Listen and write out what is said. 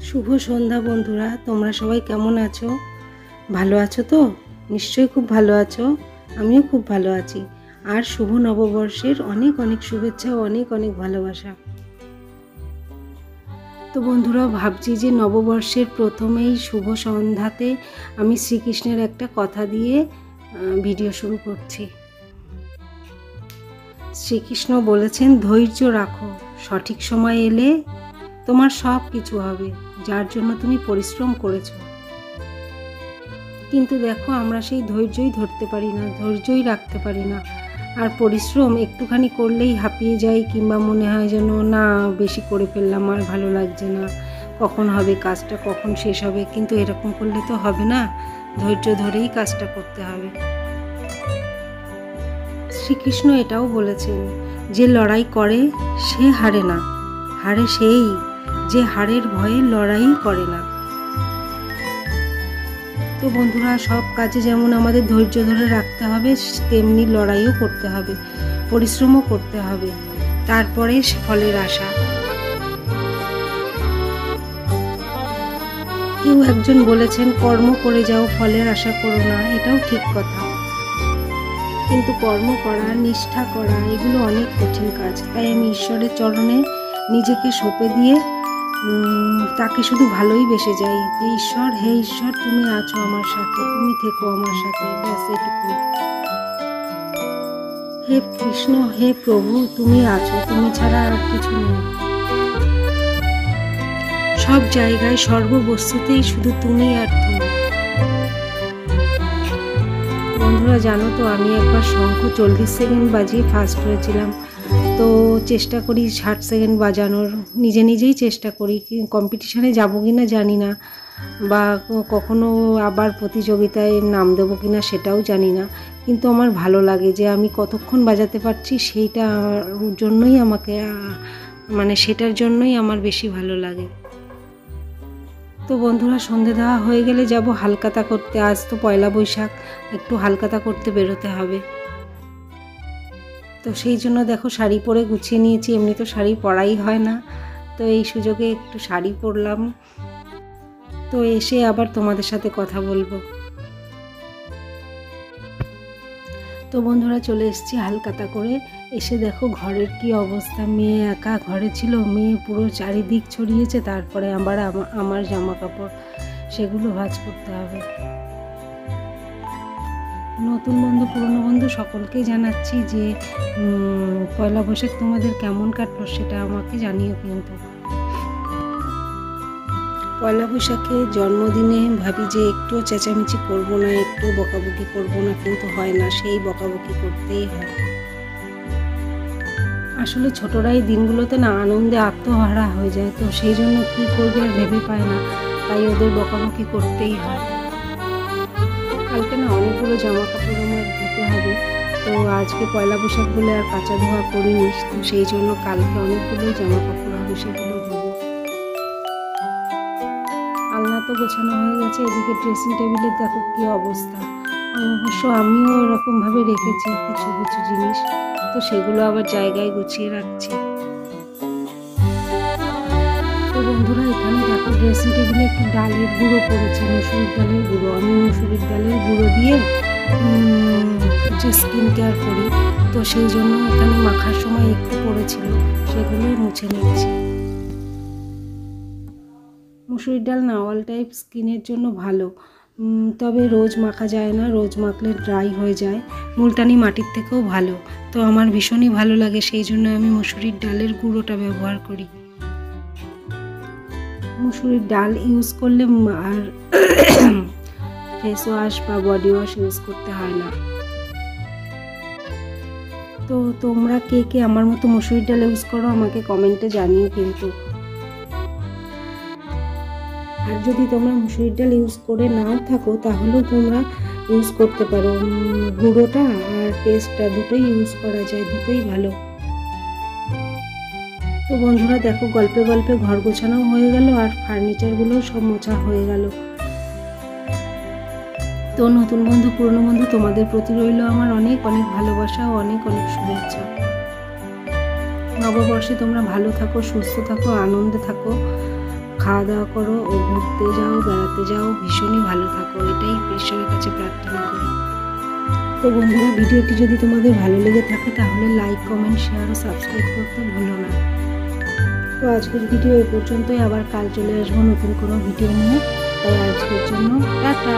শুভ সন্ধ্যা বন্ধুরা, তোমরা সবাই কেমন আছো? ভালো আছো তো? নিশ্চয়ই খুব ভালো আছো। আমিও খুব ভালো আছি। আর শুভ নববর্ষের অনেক অনেক শুভেচ্ছা ও অনেক অনেক ভালোবাসা। তো বন্ধুরা, ভাবছি যে নববর্ষের প্রথমেই শুভ সন্ধ্যাতে আমি শ্রীকৃষ্ণের একটা কথা দিয়ে ভিডিও শুরু করছি। শ্রীকৃষ্ণ বলেছেন, ধৈর্য রাখো, সঠিক সময় এলে তোমার সব কিছু হবে, যার জন্য তুমি পরিশ্রম করেছো। কিন্তু দেখো, আমরা সেই ধৈর্যই ধরতে পারি না, ধৈর্যই রাখতে পারি না। আর পরিশ্রম একটুখানি করলেই হাঁপিয়ে যাই, কিংবা মনে হয় যেন না, বেশি করে ফেললাম, আর ভালো লাগছে না, কখন হবে কাজটা, কখন শেষ হবে। কিন্তু এরকম করলে তো হবে না, ধৈর্য ধরেই কাজটা করতে হবে। শ্রীকৃষ্ণ এটাও বলেছেন, যে লড়াই করে সে হারে না, হারে সেই যে হারের ভয়ে লড়াই করে না। তো বন্ধুরা, সব কাজে যেমন আমাদের ধৈর্য ধরে রাখতে হবে, তেমনি লড়াইও করতে হবে, পরিশ্রমও করতে হবে, তারপরে ফলের আশা। কেউ একজন বলেছেন, কর্ম করে যাও, ফলের আশা করো না। এটাও ঠিক কথা, কিন্তু কর্ম করা, নিষ্ঠা করা, এগুলো অনেক কঠিন কাজ। তাই আমি ঈশ্বরের চরণে নিজেকে সঁপে দিয়ে তাকে শুধু ভালোই বেসে যাই, যে ঈশ্বর, হে ঈশ্বর, তুমি আছো আমার সাথে, তুমি থেকো আমার সাথে, ব্যাস এটুকুই। হে কৃষ্ণ, হে প্রভু, তুমি আছো, তুমি ছাড়া আর কিছু নেই। সব জায়গায়, সর্ববস্তুতেই শুধু তুমি আর তুমি। বন্ধুরা, জানো তো, আমি একবার শঙ্খ 40 সেকেন্ড বাজিয়ে ফার্স্ট হয়েছিলাম। তো চেষ্টা করি 60 সেকেন্ড বাজানোর, নিজে নিজেই চেষ্টা করি। কম্পিটিশানে যাবো কি না জানি না, বা কখনো আবার প্রতিযোগিতায় নাম দেবো কি না সেটাও জানি না, কিন্তু আমার ভালো লাগে যে আমি কতক্ষণ বাজাতে পারছি, সেইটা জন্যই আমাকে সেটার জন্যই আমার বেশি ভালো লাগে। তো বন্ধুরা, সন্ধে দেওয়া হয়ে গেলে যাব হালকাতা করতে। আজ তো পয়লা বৈশাখ, একটু হালকাতা করতে বেরোতে হবে। তো সেই জন্য দেখো, শাড়ি পরে গুছিয়ে নিয়েছি। এমনি তো শাড়ি পরাই হয় না, তো এই সুযোগে একটু শাড়ি পরলাম। তো এসে আবার তোমাদের সাথে কথা বলবো। তো বন্ধুরা, চলে এসেছি হালকাতা করে। এসে দেখো ঘরের কি অবস্থা। মেয়ে একা ঘরে ছিল, মেয়ে পুরো চারিদিক ছড়িয়েছে। তারপরে আবার আমার জামা কাপড়, সেগুলো ভাঁজ করতে হবে। নতুন বন্ধু, পুরনো বন্ধু, সকলকেই জানাচ্ছি যে পয়লা বৈশাখ তোমাদের কেমন কাটলো সেটা আমাকে জানিও। কিন্তু পয়লা বৈশাখে জন্মদিনে ভাবি যে একটু চেঁচামেচি করবো না, একটু বকাবকি করবো না, কিন্তু হয় না, সেই বকাবকি করতেই হয়। আসলে ছোটরাই দিনগুলোতে না আনন্দে আত্মহারা হয়ে যায়, তো সেই জন্য কী করবে আর ভেবে পায় না, তাই ওদের বকাবকি করতেই হয়। কালকে না অনেকগুলো জামা কাপড় আমার ধুতে হবে, তো আজকে পয়লা বৈশাখ বলে আর কাঁচা ধোয়া করিনি, তো সেই জন্য কালকে অনেকগুলো জামা কাপড় হবে, সেগুলো ধুবো। আলনা তো গোছানো হয়ে গেছে। এদিকে ড্রেসিং টেবিলের দেখো কি অবস্থা। অবশ্য আমিও এরকমভাবে রেখেছি কিছু কিছু জিনিস, তো সেগুলো আবার জায়গায় গুছিয়ে রাখছি। তো বন্ধুরা, এখানে দেখো ড্রেসিং টেবিলে একটু ডালের গুঁড়ো পড়েছে, মুসুরির ডালের গুঁড়ো। আমি মুসুরির ডালের গুঁড়ো দিয়ে যে স্কিন কেয়ার করি, তো সেই জন্য এখানে মাখার সময় একটু পড়েছিল, সেগুলো মুছে নিচ্ছি। মুসুরির ডাল না অল টাইপ স্কিনের জন্য ভালো, তবে রোজ মাখা যায় না, রোজ মাখলে ড্রাই হয়ে যায়। মুলতানি মাটির থেকেও ভালো, তো আমার ভীষণই ভালো লাগে, সেই জন্য আমি মুসুরির ডালের গুঁড়োটা ব্যবহার করি। মুসুরির ডাল ইউজ করলে আর ফেস ওয়াশ বা বডি ওয়াশ ইউজ করতে হয় না। তো তোমরা কে কে আমার মতো মুসুরির ডাল ইউজ করো আমাকে কমেন্টে জানিও কিন্তু। আর যদি তোমরা মুসুরির ডাল ইউজ করে নাও থাকো, তাহলেও তোমরা ইউজ করতে পারো। গুঁড়োটা আর পেস্টটা দুটোই ইউজ করা যায়, দুটোই ভালো। তো বন্ধুরা দেখো, গল্পে গল্পে ঘর গোছানো হয়ে গেল, আর ফার্নিচারগুলো সব মোছা হয়ে গেল। তো নতুন বন্ধু, পুরনো বন্ধু, তোমাদের প্রতি রইল আমার অনেক অনেক ভালোবাসা ও অনেক অনেক শুভেচ্ছা। নববর্ষে তোমরা ভালো থাকো, সুস্থ থাকো, আনন্দে থাকো। খাওয়া দাওয়া করো ও ঘুরতে যাও, বেড়াতে যাও, ভীষণই ভালো থাকো, এটাই ঈশ্বরের কাছে প্রার্থনা করি। তো বন্ধুরা, ভিডিওটি যদি তোমাদের ভালো লেগে থাকে তাহলে লাইক, কমেন্ট, শেয়ার ও সাবস্ক্রাইব করতে ভুলো না। তো আজকের ভিডিও এই পর্যন্তই, আবার কাল চলে আসবো নতুন কোনো ভিডিও নিয়ে। তাই আজকের জন্য টাটা।